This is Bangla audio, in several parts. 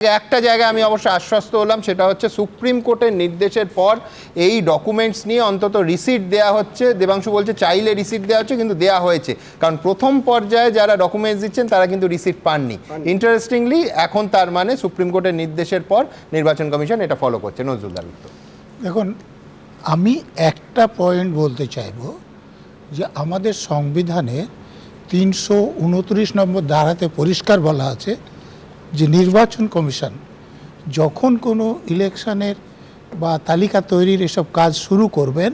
একটা জায়গায় আমি অবশ্য আশ্বস্ত হলাম, সেটা হচ্ছে সুপ্রিম কোর্টের নির্দেশের পর এই ডকুমেন্টস নিয়ে অন্তত রিসিট দেওয়া হচ্ছে। দেবাংশু বলছে চাইলে রিসিট দেওয়া হচ্ছে, কিন্তু দেওয়া হয়েছে, কারণ প্রথম পর্যায়ে যারা ডকুমেন্টস দিচ্ছেন তারা কিন্তু রিসিট পাননি। ইন্টারেস্টিংলি এখন তার মানে সুপ্রিম কোর্টের নির্দেশের পর নির্বাচন কমিশন এটা ফলো করছে। নজরুল উত্তর। দেখুন, আমি একটা পয়েন্ট বলতে চাইব যে আমাদের সংবিধানে ৩২৯ নম্বর ধারাতে পরিষ্কার বলা আছে যে নির্বাচন কমিশন যখন কোনো ইলেকশনের বা তালিকা তৈরির এসব কাজ শুরু করবেন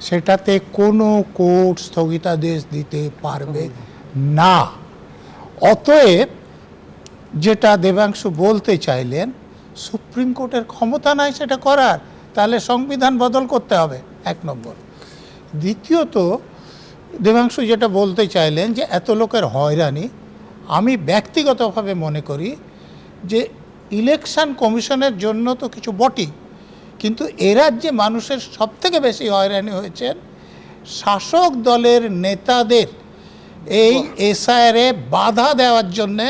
সেটাতে কোনো কোর্ট স্থগিতাদেশ দিতে পারবে না। অতএব যেটা দেবাংশু বলতে চাইলেন, সুপ্রিম কোর্টের ক্ষমতা নাই সেটা করার, তাহলে সংবিধান বদল করতে হবে, এক নম্বর। দ্বিতীয়ত দেবাংশু যেটা বলতে চাইলেন যে এত লোকের হয়রানি, আমি ব্যক্তিগতভাবে মনে করি যে ইলেকশন কমিশনের জন্য তো কিছু বটেই, কিন্তু এ রাজ্যে মানুষের সবথেকে বেশি হয়রানি হয়েছেন শাসক দলের নেতাদের এই এসআইআরে বাধা দেওয়ার জন্যে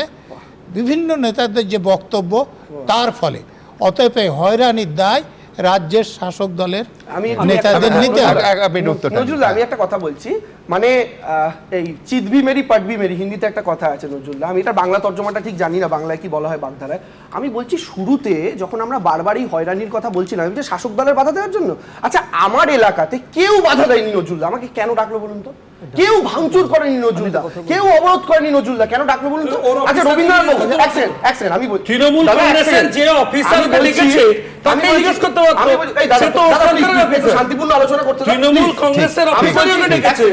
বিভিন্ন নেতাদের যে বক্তব্য, তার ফলে। অতএব এই হয়রানির দায় রাজ্যের শাসক দলের নেতাদের নিতে হবে। নজরুল, আমি একটা কথা বলছি, মানে এই চিদবি মেরি পাটবি মেরি হিন্দিতে একটা কথা আছে নজরুল্লাহ, আমি এটা বাংলা তর্জমাটা ঠিক জানি না, বাংলায় কি বলা হয় বাগধারায়। আমি বলছি শুরুতে যখন আমরা বারবারই হয়রানির কথা বলছিলাম যে শাসক দলের বাধা দেওয়ার জন্য, আচ্ছা আমার এলাকাতে কেউ বাধা দেয়নি নজরুল্লাহ, আমাকে কেন ডাকলো বলুন তো? কেউ ভাঙচুর করেনি নজরুলদা, কেউ অবরোধ করেনি নজরুলদা, কেন ডাকলো বলুন তো? আচ্ছা রবীন্দ্রনাথ বাবু, এক সেকেন্ড, আমি বলছি তৃণমূল কংগ্রেসের যে অফিসারকে লিখেছে তাকে জিজ্ঞেস করতে পারতো, সে তো শান্তিপূর্ণ আলোচনা করতে। তৃণমূল কংগ্রেসের অফিসারকে লিখেছে,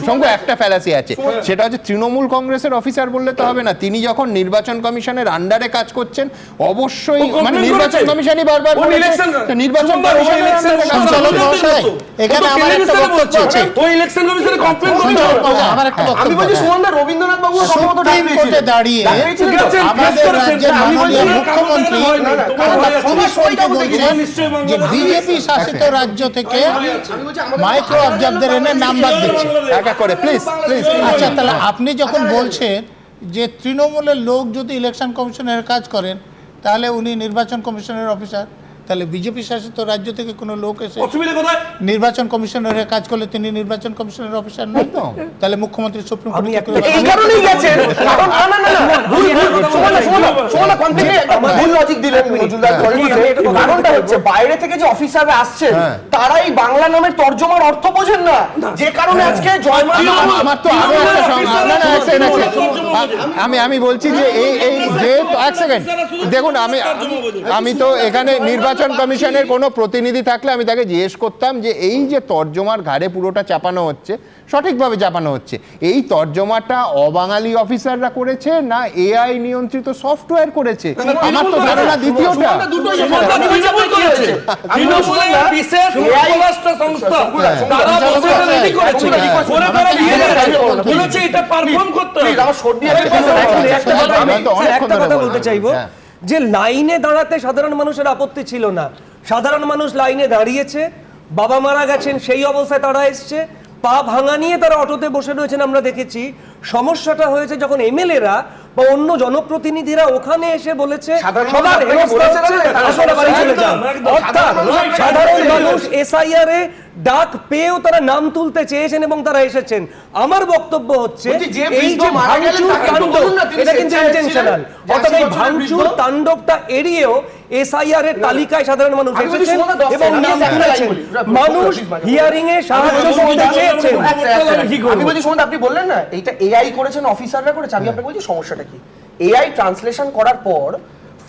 শঙ্কু একটা ফ্যালাসি আছে, সেটা হচ্ছে তৃণমূল কংগ্রেসের অফিসার বললে তো হবে না। তিনি যখন নির্বাচন কমিশনের আন্ডারে কাজ করছেন, অবশ্যই মানে নির্বাচন কমিশনই বারবার নির্বাচন এখানে আমার একটা বক্তব্য আছে, ওই ইলেকশন কমিশনে কমপ্লেইন করেছে। আমার একটা বক্তব্য, আমি বলছি সুমনদা, রবীন্দ্রনাথ বাবু সম্ভবত সুপ্রিম কোর্টে দাঁড়িয়ে আমাদের রাজ্যের মাননীয় মুখ্যমন্ত্রী যে বিজেপি শাসিত রাজ্য থেকে মাইক্রো অবজার্ভারদের এনে নাম্বার দিচ্ছে একা করে। Please please. আচ্ছা, তাহলে আপনি যখন বলছেন যে তৃণমূলের লোক যদি ইলেকশন কমিশনের কাজ করেন তাহলে উনি নির্বাচন কমিশনের অফিসার, তাহলে বিজেপি শাসিত রাজ্য থেকে কোনো লোক এসে নির্বাচন কমিশনের কাজ করলে তিনি নির্বাচন কমিশনের অফিসার নয় তো? তাহলে মুখ্যমন্ত্রী সুপ্রিম কোর্টে এই কারণেই গেছেন, কারণ ভুল লজিক দিলেন নজরুলদা। কারণটা হচ্ছে বাইরে থেকে যে অফিসাররা আসছেন তারাই বাংলা নামের তর্জমার অর্থ বোঝেন না, যে কারণে আজকে আমার তো আরো একটা আমি বলছি যে এই যে এক সেকেন্ড দেখুন, আমি তো এখানে নির্বাচন কমিশনের কোনো প্রতিনিধি থাকলে আমি তাকে জিজ্ঞেস করতাম যে এই যে তর্জমার ঘাড়ে পুরোটা চাপানো হচ্ছে, সঠিকভাবে চাপানো হচ্ছে, এই তর্জমাটা অবাঙালি অফিসাররা করেছে না এআই নিয়ন্ত্রিত সফটওয়্যার করেছে? আমার তো ধারণা দ্বিতীয়টা। একটা কথা বলতে চাইবো যে লাইনে দাঁড়াতে সাধারণ মানুষের আপত্তি ছিল না, সাধারণ মানুষ লাইনে দাঁড়িয়েছে, বাবা মারা গেছেন সেই অবস্থায় তারা এসছে, পা ভাঙা নিয়ে তারা অটোতে বসে রয়েছেন আমরা দেখেছি। সমস্যাটা হয়েছে যখন এমএলএরা বা অন্য জনপ্রতিনিধিরা ওখানে এসে বলেছে সাধারণ মানুষ এসআইআর এ ডাক পেয়েও তারা নাম তুলতে চেয়েছেন এবং তারা এসেছেন। আমার বক্তব্য হচ্ছে এই যে ভাঙচুর তাণ্ডব, এটা কিন্তু ইন্টেনশনাল, অর্থাৎ এই ভাঙচুর তাণ্ডবটা এড়িয়েও এসআইআর এর তালিকায় সাধারণ মানুষ এসেছেন এবং নাম তুলেছেন, মানুষ হিয়ারিং এ সাহায্য করতে চেয়েছেন। আমি বলছি শুনুন, আপনি বললেন না এইটা এআই করেছেন, অফিসাররা করেছে, আমি আপনাকে বলছি সমস্যাটা কি। এআই ট্রান্সলেশন করার পর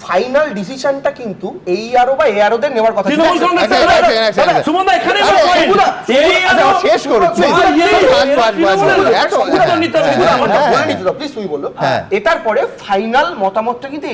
ফাইনাল ডিসিশনটা কিন্তু এইআরও বা এআরওদের নেওয়ার কথা। শেষ করুন প্লিজ, তুমি বলো। এটার পরে ফাইনাল মতামতটা কিন্তু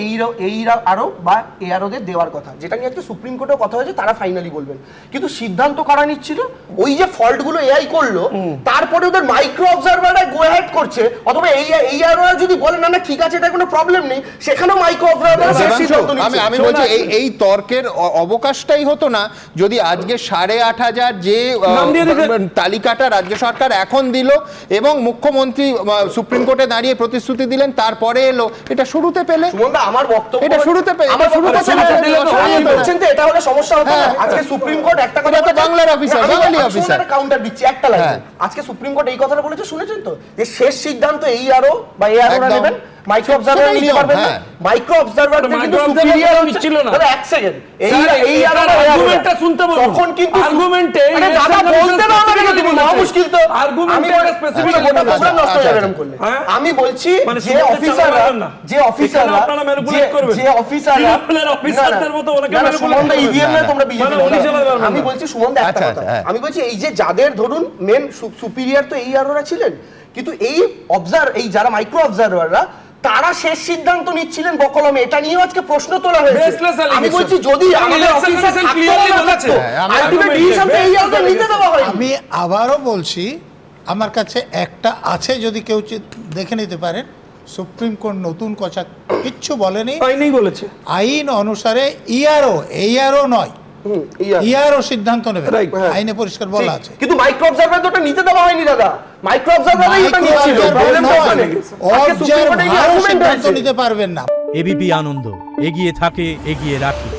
এইআরও বা এআরওদের দেওয়ার কথা, যেটা নিয়ে আজকে সুপ্রিম কোর্টেও কথা হয়েছে, তারা ফাইনালি বলবেন। কিন্তু সিদ্ধান্ত কারা নিচ্ছিল? ওই যে ফল্ট গুলো এআই করলো, তারপরে ওদের মাইক্রো অবজারভাররা গো হেড করছে, অথবা এইআরওরা যদি বলে না না ঠিক আছে এটা কোনো প্রবলেম নেই, সেখানেও মাইক্রো অবজারভার সিদ্ধান্ত আমি নিচ্ছেন। আমি বলছি এই তর্কের অবকাশটাই হতো না যদি আজকে 8,500 যে নাম দিয়ে দিতে। তালিকাটা রাজ্য সরকার এখন দিল এবং মুখ্যমন্ত্রী সুপ্রিম কোর্টে দাঁড়িয়ে প্রতিশ্রুতি দিলেন, তারপরে এলো, এটা শুরুতে পেলে, সুমনদা, আমার বক্তব্য এটা শুরুতে পেলে, আমার শুরুতে বক্তব্য পেলে, শুরুতে অসুবিধা আপনি নেই। বলছেন তো এটা হলে সমস্যা হতো না। হ্যাঁ। আজকে সুপ্রিম কোর্ট একটা কথা এটা তো বলেছে, বাংলার অফিসার, আমি- বাঙালি আমি অফিসার। শুনুন, কাউন্টার দিচ্ছি একটা লাইন। হ্যাঁ। আজকে সুপ্রিম কোর্ট এই কথাটা বলেছে, শুনেছেন তো, যে শেষ সিদ্ধান্ত এই আরো বা এই আরো একদম। নেবেন, মাইক্রো অবজারভার সেটাই নিতে নিয়ম, পারবেন না। হ্যাঁ। মাইক্রো অবজারভার কিন্তু micro observer সুপিরিয়র তো হচ্ছে নিচ্ছিল না। দাদা, এক সেকেন্ড, এই স্যার, এই এটার আরো বা এই আরো argument-টা শুনতে বলুন। তখন কিন্তু Argument-এ আরে দাদা election বলতে দাও না, commission তুমি মহা specifically মুশকিল তো। Argument-এ আমি একটা specifically গোটা বলেছে। প্রোগ্রাম নষ্ট হয়ে যাবে আচ্ছা, এরকম করলে। হ্যাঁ? আমি বলছি মানে যে সুমনদা অফিসাররা চালাবেন না। যে অফিসাররা এখানে আপনারা manipulate করবেন। যে অফিসাররা তৃণমূলের অফিসারদের মতো ওনাকে না, না, manipulate সুমনদা করবেন। EVM না, না, তোমরা বিজেপি মানে উনি চালাতে পারবেন আমি না। বলছি সুমনদা একটা আচ্ছা, কথা, হ্যাঁ। আমি বলছি এই যে যাদের ধরুন মেন সুপিরিয়র তো এই আরোরা ছিলেন, কিন্তু এই এই যারা মাইক্রো অবজারভাররা তারা শেষ সিদ্ধান্ত নিচ্ছিলেন বকলমে, এটা নিয়েও আজকে প্রশ্ন তোলা হয়েছে। Baseless allegation। আমি বলছি যদি এবং আমাদের election অফিসার commission থাকতো clearly না বলেছে। থাকতো, হ্যাঁ, আমি ultimate argument decision তো এই আরোরা নিতে দেওয়া হয়নি। আমি আবারও বলছি, আমার কাছে একটা আছে, যদি কেউ দেখে নিতে পারেন, সুপ্রিম কোর্ট নতুন কথা কিচ্ছু বলেনি, আইনেই বলেছে। আইন অনুসারে ইআরও এইআরও নয়, ইআরও সিদ্ধান্ত নেবে, Right, হ্যাঁ। আইনে পরিষ্কার বলা আছে। কিন্তু মাইক্রো অবজারভার তো ওটা নিতে দেওয়া হয়নি দাদা, মাইক্রো অবজারভারই ওটা নিয়েছিল। Problem টা ওখানে। আজকে সুপ্রিম কোর্টে এই অবজারভারও argument সিদ্ধান্ত হয়েছে। নিতে পারবেন না। এবিপি আনন্দ এগিয়ে থাকে, এগিয়ে রাখে।